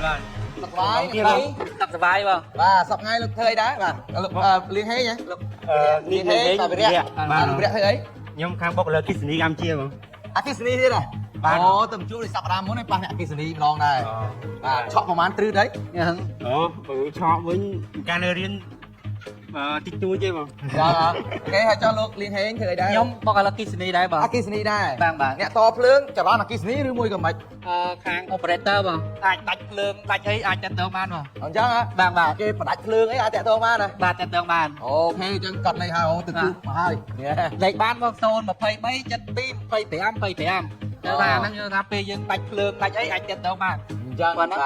vâng sập vai kia đấy tập sập vai vâng và sập ngay lực thời đấy và lực liên hệ nhé lực liên hệ liên tại hệ, vì đấy vâng. lực thời ấy nhưng khang bốc là Kisni gam chia vâng Akisni thế này tầm chú thì sập ra muốn này pa Akisni lon này chọn một mán tư đấy cho với Canarian tích túi chứ vâng cái hãy cho lực liên hệ thời đấy nhóm bốc là Kisni đấy vâng Akisni đây vâng vâng nè to phượng chả đó là Akisni rồi mùi cầm mạch khang operator vâng đánh lương đánh ấy ai chặt tơ man vâng còn chắc á vâng vâng cái phải đánh lương ấy ai chặt tơ man này ba chặt tơ man ok chân cật này hai ô từ từ mà hai lấy ban vâng xôn mà phây mấy chặt tim phây phải am cho ra nó như ra phê dân đánh lương đánh ấy anh chặt tơ man và nó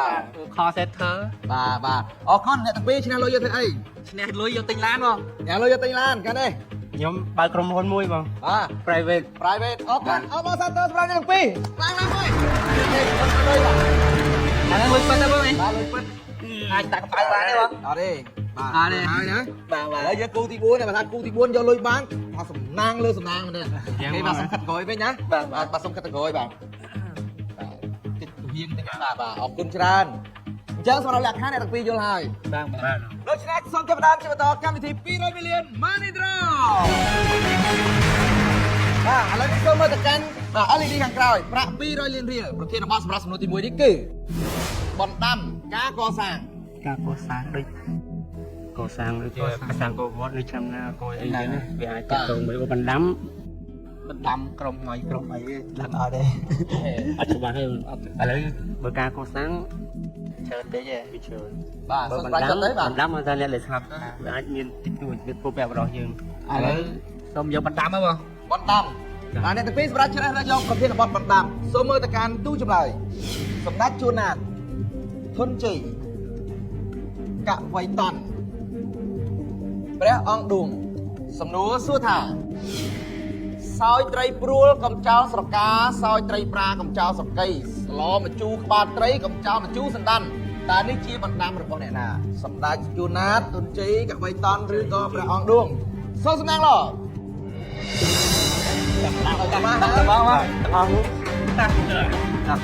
kho center bà con nè thằng Pi xin lỗi cho thầy nè lối vô tinh lan không nè lỗi cho tinh lan cái đây nhóm bao cầm hôn môi vâng private bao Santos bao nhiêu thằng Pi lang thôi anh lối phân đó vâng lối phân ai tặng phải bán đấy vâng đó đi đây hai nữa lấy với cô thì buôn này mà thằng cô thì buôn cho lôi bán họ sầm nang lơ sầm nang này cái bà sầm khát gối với nhá bà sầm khát gối bà hiên thì bàออกคุณชราญเจ้าสำหรับหลัก5ในตักปีโยลายโดยชนะส่งเก็บดานเก็บต่อการวิธีปี100 มิลลิยนมาในดราวอะไรที่เข้ามาจากกันอะไรดีข้างกลางประปี100 มิลลิยนเรียประเทศมาสำหรับสมุนติมวยนี่คือบอลดำกาโกซังด้วยก่อสร้างด้วยภาษาโกวอดด้วยชำนาโกยไอ้เนี่ยเวลาจัดตรงเหมือนว่ามันดำกลมหน่อยกลมไอ้หลังอะไรอธิบายให้อะไรเบอร์การก่อสร้างเชิญได้ยังเชิญเบอร์มันดำมาตอนนี้เลยครับอาจมีติดตัวเป็นโปรแกรมรอยังอะไรส้มยกมันดำมั้ยบ่บอลดำในตักปีสำหรับชนะระยองประเทศบอลดำโซเมอร์ตะการตู้จำเลยสำนักจูนาดทนจีกะไวตันพระองค์ดุงสำนัวสู้ถ่าซอยไตรปลัวกำเจ้าสกาซอยไตรปลากำเจ้าสกีล้อมาจูบาดไตรกำเจ้ามาจูสันดันแต่นี่ชีบันดำหรือเปล่าเนี่ยนะสำนักจูนาดตุนจีกับใบตันหรือก็พระองค์ดวงโซ่สำนักหรอจับมาจับมาเอาตั้งเลยเจ้า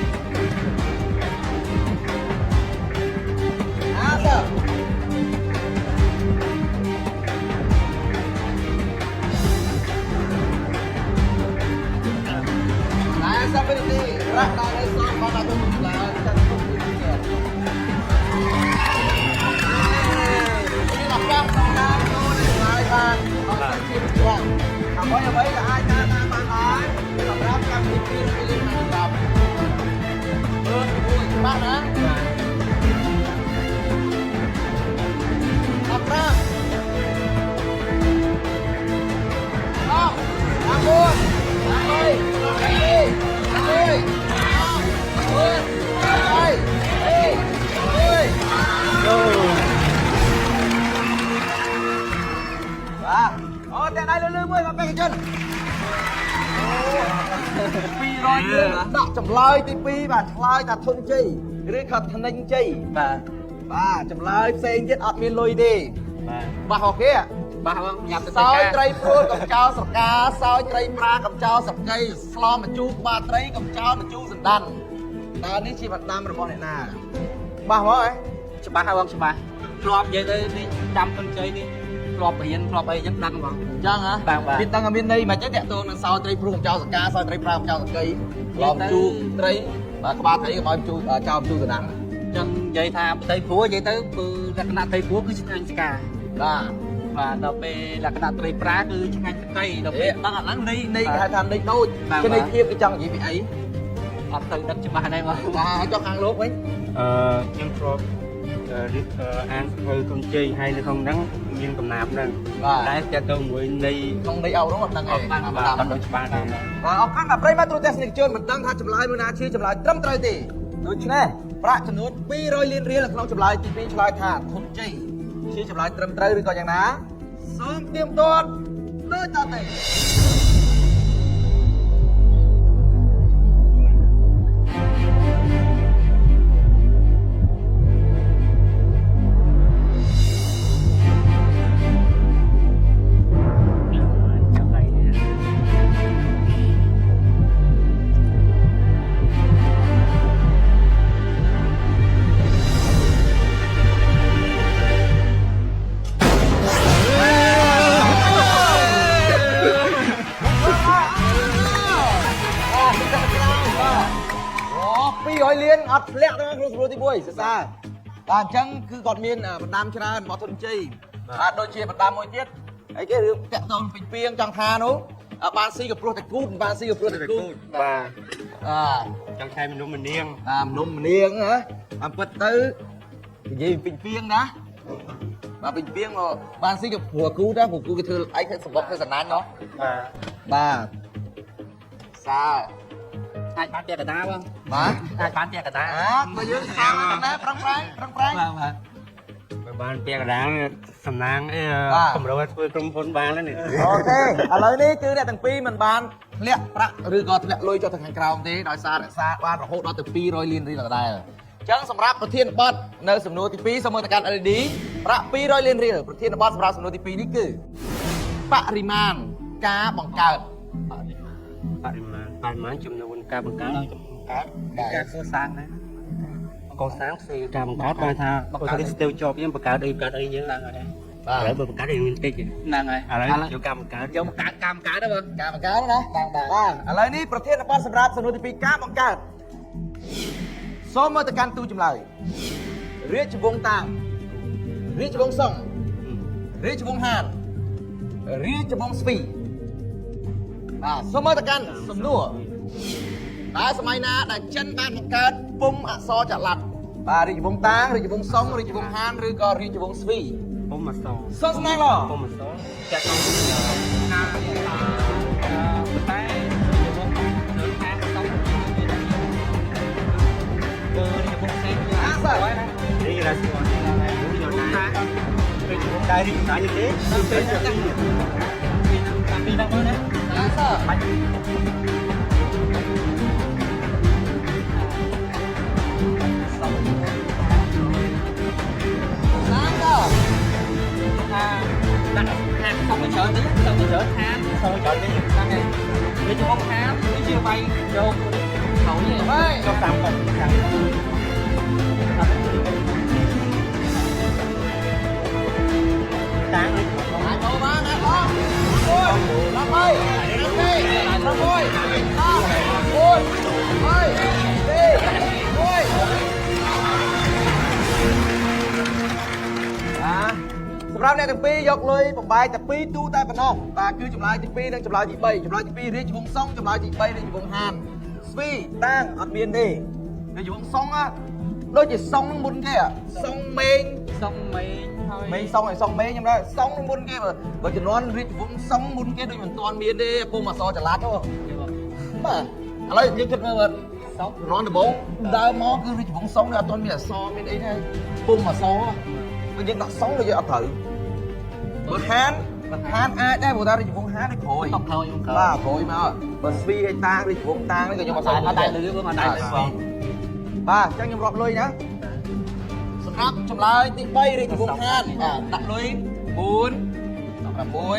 sampai di rak dari sama atau bulan dan kemudian ini lapang dengan mengenai konsepsi berjuang apa yang baik ada nama terapkan pikir pilih mantap mana apa oh ampunแต่ได้เรื่อยๆเว้ยมาเป็นกันจนปีร้อยเดือนดักจำลายตีปีแบบคลายแต่ทนจีหรือขัดทนังจีบ้าจำลายเซนยึดอัดมีลอยดีบ้าหอกเกี้ยบ้าซอยไตรพรูกับเจ้าสกาซอยไตรปลากับเจ้าสับไก่สลอมมาจูบาไตรกับเจ้ามาจูสันดันตอนนี้ชีบัดดำระบอบในนาบ้าหัวไอ้สบายครับสบายครอบเยอะเลยนี่ดำต้นเจนี่ครอบเห็นครอบไปยังดังบ้างจังฮะบิดตังกับบินนี่มาเจ๊แตะตัวนั่นซอยไตรพรูกับเจ้าสกาซอยไตรปลากับเจ้าสับไก่สลอมจูไตรกบาไตรกับจูเจ้าจูสันดันจังใหญ่ทาไตรผัวใหญ่เต้คือลักษณะไตรผัวคือช่างสกาvà đợt về là cái đợt tây prá cứ chừng anh tây đợt về đang ăn lắm đây hai thằng đây đôi cái này kia cái chân gì vậy ấy ăn từ đất chừng mà đây mà cho ăn lốt ấy nhưng rồi ăn hơi con chi hay là không nắng nhưng cầm nạp nè đấy cho tôi người đi không đi âu đúng không đang và tầm độ ba này và ông ănแบบไรมาตัวเทสนิคเชิญมันตั้งท่าจำลายมือนาชีจำลายตรำไตรตีดูชนะพระจำนวนปีร้อยเรียนหลักน้องจำลายตีปีจำลายท่าทนจีชี้จำลายตรำไตรหรือก่อนอย่างนะซ้อมเตรียมตัวเดินต่อไป 200 លានអត់ធ្លាក់ដល់ក្នុងសំណួរទី1សរសើរបាទអញ្ចឹងគឺគាត់មានបណ្ដាំច្រើនរបស់ធនជ័យបាទដូចជាបណ្ដាំមួយទៀតអីគេរឿងតាក់ទងពេញពីងចង់ថានោះបានស៊ីក៏ព្រោះតែគូតបានស៊ីក៏ព្រោះតែគូតបាទចង់ឆែមនុស្សម្នាងមនុស្សម្នាងណាអំពិតទៅនិយាយពេញពីងណាបាទពេញពីងបានស៊ីក៏ព្រោះគូតដែរព្រោះគូគេធ្វើអីគេសម្បុកធ្វើសណាញ់ណោះបាទសាអាចបានពាក់កណ្ដាលបងបាទអាចបានពាក់កណ្ដាលបើយើងខាងកណ្ដាលប្រឹងប្រែងបាទបានពាក់កណ្ដាលសំណាងកម្រោធ្វើក្រុមហ៊ុនបានแล้วនេះអូខេឥឡូវនេះគឺអ្នកទាំងពីរមិនបានធ្លាក់ប្រាក់ឬក៏ធ្លាក់លុយចុះទៅខាងក្រោមទេដោយសាររក្សាបានរហូតដល់ទៅ200លានរៀលដដែលអញ្ចឹងសម្រាប់ប្រធានបទនៅសំណួរទី2សូមមើលទៅកាន់ LED ប្រាក់200លានរៀលប្រធានបទសម្រាប់សំណួរទី2នេះគឺបរិមាណការបង្កើតបរិមាណចំនួនការបង្កើតការកសាងណាកសាងផ្សេងការបង្កើតបានថាបើគេស្ទើរជាប់យើងបង្កើតអីយើងឡើងអត់ដែរបាទឥឡូវបើបង្កើតអីមានតិចហ្នឹងហើយឥឡូវយកការបង្កើតយកបង្កើតការបង្កើតទៅបើការបង្កើតណាបាទឥឡូវនេះប្រធានបទសម្រាប់សំណួរទី2ការបង្កើតសូមមើលទៅកាន់ទូចម្លើយរាជវង្សតាងរាជវង្សសុងរាជវង្សហានរាជវង្សស្វីបាទសូមមើលទៅកាន់សំណួរតែសម័យណាដែលចិនបានបង្កើតពុម្ពអក្សរចល័តបាទរាជវង្សតាងរាជវង្សសុងរាជវង្សហានឬក៏រាជវង្សស្វីពុម្ពអក្សរសុំស្នើពុម្ពអក្សរចាក់ក្នុងណាតែរាជវង្សនៅខាងសុងគឺរាជវង្សសេនអាសើរីរាជវង្សយកណារាជវង្សដែររាជវង្សដែរទេទៅពេលពីដល់មើលណាអាសើបាច់ដាក់ហាងសុំច្រើននេះសុំច្រើនហាងសុំច្រើននេះហ្នឹងហើយវាជាមកហាងវាជាវាយយកហើយយកតាមកុំចាំតាំងអាចចូលបានណាបងអូយឡើងហើយឡើងហើយឡើងហើយអូយហើយទេអូយសម្រាប់អ្នកទាំងពីរយកលុយបំបែកតែ2ទូតែប៉ុណ្ណោះបាទគឺចម្លើយទី2និងចម្លើយទី3ចម្លើយទី2រាជវង្សសុងចម្លើយទី3រាជវង្សហានស្វីតាងអត់មានទេរាជវង្សសុងដូចជាសុងមុនគេសុងមេងហើយមេងសុងឲ្យសុងមេងខ្ញុំដែរសុងមុនគេបើជំនាន់រាជវង្សសុងមុនគេដូចមិនទាន់មានទេពុំអសរចល័តហ៎បាទឥឡូវយើងគិតមើលសុងជំនាន់ដំបូងដើមមកគឺរាជវង្សសុងនេះអត់ទាន់មានអសរមានអីទេពុំអសរបើយើងដាក់សុងទៅយើងអត់ត្រូវបើហានអាចដែរព្រោះថារាជវង្សហាននេះក្រួយតោះបាទក្រួយមកបើស្វីឲ្យតាងរាជវង្សតាងនេះក៏ខ្ញុំអត់ដែរលឺបងអត់ដែរលឺបងបាទអញ្ចឹងខ្ញុំរាប់លុយណាសម្រាប់ចម្លើយទី3រាជវង្សហានបាទដាក់លុយ4 6 8 10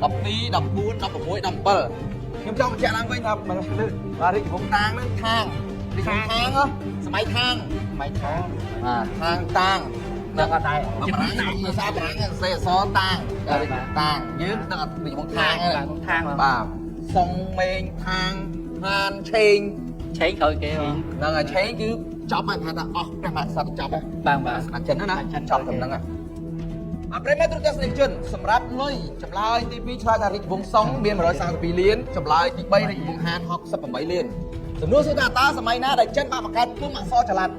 12 14 16 17ខ្ញុំចង់បញ្ជាក់ឡើងវិញថាបាទរាជវង្សតាងហ្នឹងខាងរាជវង្សខាងសម័យខាងបាទខាងតាងនឹងអត់ដែរបារាំងភាសាបារាំងសេអសតាងតាងយើងនឹងអត់ពីវងខាងបាទសុងមេងខាងហានឆេងក្រោយគេហ្នឹងហើយឆេងគឺចប់ហើយថាអស់ព្រះមហាក្សត្រចប់ហើយបាទអាចិនណាចប់ត្រឹមហ្នឹងហើយប្រិមត្តទស្សនិកជនសម្រាប់លុយចម្លើយទី2ឆ្លើយថារាជវង្សសុងមាន132លានចម្លើយទី3រាជវង្សហាន68លានសំណួរសួរថាតើសម័យណាដែលចិនបានបង្កើតពុម្ពអក្សរចល័ត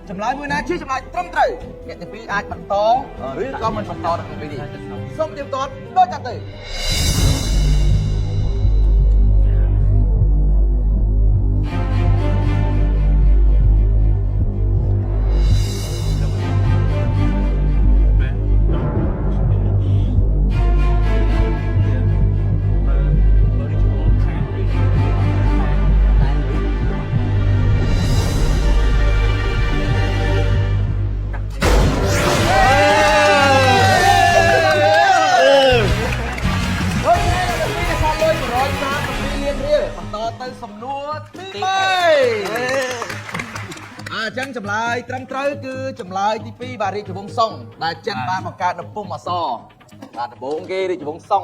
ចម្លើយមួយណាជាចម្លើយត្រឹមត្រូវអ្នកទាំងពីរអាចបន្តឬក៏មិនបន្តដល់ពេលនេះសូមទៀមទាត់ដូចតទៅសំណួរទី3អញ្ចឹងចម្លើយត្រឹមត្រូវគឺចម្លើយទី2បាទរាជវង្សសុងដែលចិនបានបង្កើតនៅពុម្ពអក្សរបាទដំបូងគេរាជវង្សសុង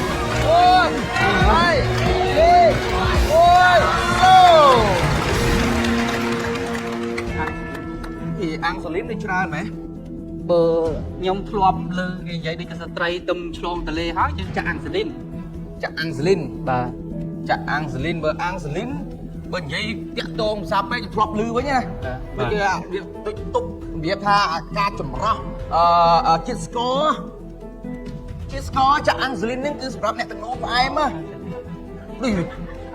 4 3 2 1 go ពីអាំងសូលីននេះច្រើនไหม បើខ្ញុំធ្លាប់លើគេនិយាយដូចស្ត្រីទឹមឆ្លងទលេហើយយើងចាក់អាំងស៊ីលីន ចាក់អាំងសូលីន បាទ ចាក់អាំងសូលីនបើអាំងសូលីនបើនិយាយតាក់ទងភាសាពេកធ្លាប់លឺវិញណាដូចគេដូចទុករបៀបថាការចម្រោះជាតិស្ករចាក់អាំងសូលីនហ្នឹងគឺសម្រាប់អ្នកទឹកនោមផ្អែមណាដូច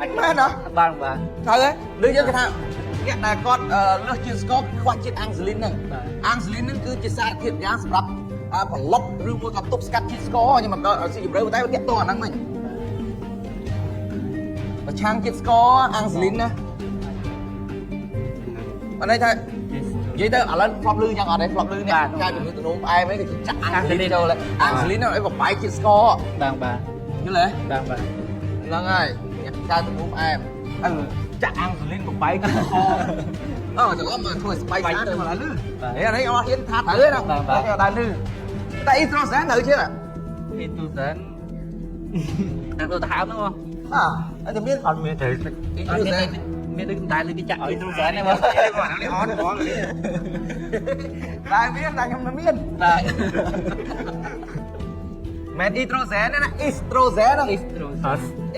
អាចមែនណា បាទ ត្រូវហើយដូចយើងគេថាអ្នកដែលគាត់លើសជាតិស្ករខ្វះជាតិអាំងសូលីនហ្នឹងអាំងសូលីនហ្នឹងគឺជាសារធាតុយ៉ាងសម្រាប់ប្រឡប់ឬមួយក៏ទប់ស្កាត់ជាតិស្ករnhưng màក៏ស៊ីជម្រៅតែវាតាក់ទងអាហ្នឹងវិញប្រឆាំងជាតិស្ករអាំងសូលីនណាអានេះថានិយាយទៅឥឡូវធ្លាប់លឺយ៉ាងអត់ទេធ្លាប់លឺអ្នកការជំងឺទឹកនោមផ្អែមហ្នឹងគេចាក់អាំងសូលីនចូលអាំងសូលីនហ្នឹងឲ្យបបាយជាតិស្ករ បាទ យល់ទេ បាទ ហ្នឹងហើយអ្នកការទឹកនោមផ្អែមចាក់អាំងសូលីនបបាយជាតិស្ករច្រឡំធ្វើស្បាយស្អាតទៅមកឡើយលឺអានេះអត់ហ៊ានថាត្រូវទេណាគេអត់ដែរលឺ តែ Estrogen នៅchưa ạ? Estrogen ăn đồ thảo đúng không? Anh thì biết អត់មានត្រូវ Estrogen មានដូចតែលើគេចាក់ Estrogen ហ្នឹងបង គាត់នេះអត់ហ្មង Tại biết là không biết បាទ Men Estrogen đó nè Estrogen đó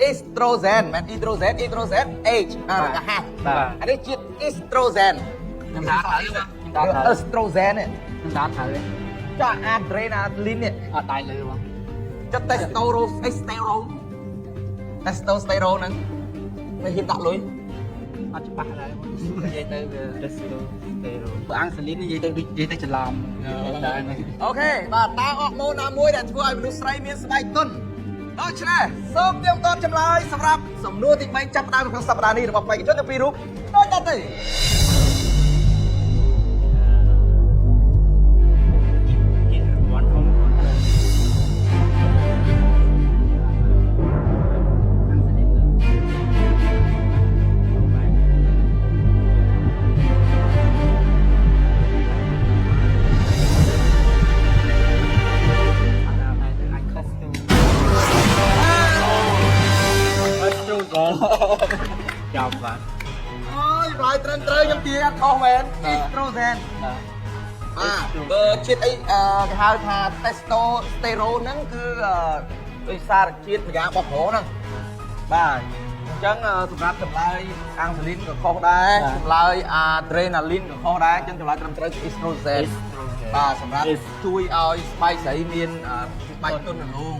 Estrogen Men Estrogen Estrogen H là hai បាទ anh ấy chiết Estrogen ខ្ញុំដាក់ហើយខ្ញុំដាក់ហើយ Estrogen này ខ្ញុំដាក់ហើយ cho adrenaline này អត់ដៃលើបង cho testosterone testosteroneហ្នឹងមិនហ៊ានដាក់លុយ អត់ច្បាស់ដែរនិយាយទៅវា testosterone បើអាំងសាលីននិយាយទៅច្រឡំដែរហ្នឹង អូខេបាទតើអរម៉ូនណាមួយដែលធ្វើឲ្យមនុស្សស្រីមានស្បែកទន់ដូច្នេះសូមទៀមទាត់ចម្លើយសម្រាប់សំណួរទី3ចាប់ផ្ដើមក្នុងសប្តាហ៍នេះរបស់បេក្ខជនទាំងពីររូបដូចតទៅ ចាំបាទ អូយឆ្លើយត្រឹមត្រូវខ្ញុំទាអត់ខុសមែន Estrogen បាទបើជាតិអីគេហៅថា testosterone ហ្នឹងគឺដោយសារជាតិម្យ៉ាងរបស់ប្រុសហ្នឹងបាទអញ្ចឹងសម្រាប់ចម្លើយអាំងសាលីនក៏ខុសដែរចម្លើយ adrenaline ក៏ខុសដែរអញ្ចឹងចម្លើយត្រឹមត្រូវគឺ Estrogen បាទសម្រាប់ជួយឲ្យស្បែកស្រីមានស្បែកទន់រលោង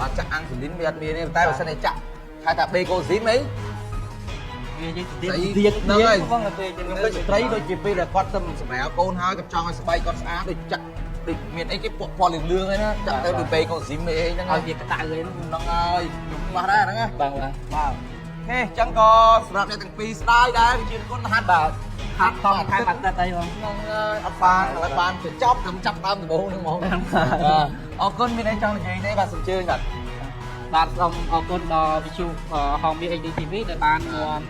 បាទចាក់អាំងសាលីនវាអត់មានទេតែបើសិនតែចាក់ហៅថា Bacosin អី វានិយាយទៅ ទៀតហ្នឹងហើយ បងទៅយើង ខ្ញុំដូចស្ត្រីដូចជាពេលដែលគាត់ទៅសម្រាប់កូនហើយគាត់ចង់ឲ្យស្បែកគាត់ស្អាតដូចចាក់ដូចមានអីគេពណ៌លឿងៗហ្នឹងណាចាក់ទៅពីពេលកូនស៊ីមអីហ្នឹង ឲ្យ ហើយ វាក្តៅហ្នឹង ហ្នឹងហើយខ្ញុំខ្មាស់ដែរហ្នឹងណា បាទបាទ បាទហេអញ្ចឹងក៏សម្រាប់អ្នកទាំងពីរស្ដាយដែរវាជាគុណហាត់បាទ ហាត់ខំខែបាត់ទឹកអីបង ហ្នឹងហើយអត់បានឥឡូវបានទៅចប់ខ្ញុំចាប់ដើមដំបូងហ្នឹងហ្មងបាទអរគុណមានអីចង់និយាយទេបាទសូមជើញបាទ បាទសូមអរគុណដល់វិទ្យុហងមាស HDTV ដែលបាននាំ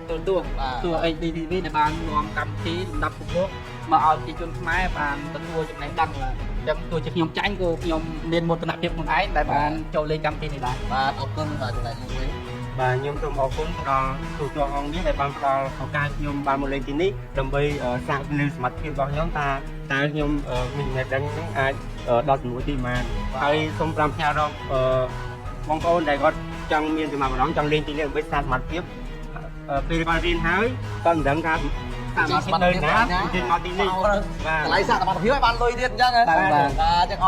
ទូHDTV ដែលបាននាំកម្មវិធីលំដាប់ខ្ពស់មកឲ្យប្រជាជនខ្មែរបានទទួលចំណេះដឹងបាទអញ្ចឹងទោះជាខ្ញុំចាញ់ក៏ខ្ញុំមានមោទនភាពខ្លួនឯងដែលបានចូលលេងកម្មវិធីនេះដែរ បាទអរគុណបាទចំណែកមួយវិញ បាទខ្ញុំសូមអរគុណដល់ទូទាំងអង្គនេះដែលបានផ្ដល់ឱកាសខ្ញុំបានមកលេងទីនេះដើម្បីសាកល្បងសមត្ថភាពរបស់ខ្ញុំតើខ្ញុំមានចំណេះដឹងនឹងអាចដល់ចំនួនទីប៉ុន្មានហើយសូម5ផ្ញើរកបងប្អូនដែលគាត់ចង់មានចំណាប់អារម្មណ៍ចង់លេងទីនេះដើម្បីសាកសមត្ថភាពពេលគាត់រៀនហើយគាត់មិនដឹងថាសមត្ថភាពនៅណាជិះមកទីនេះបាទ កន្លែងសាកសមត្ថភាពឲ្យបានលុយទៀតអញ្ចឹងហ៎ បាទ បាទអញ្ចឹង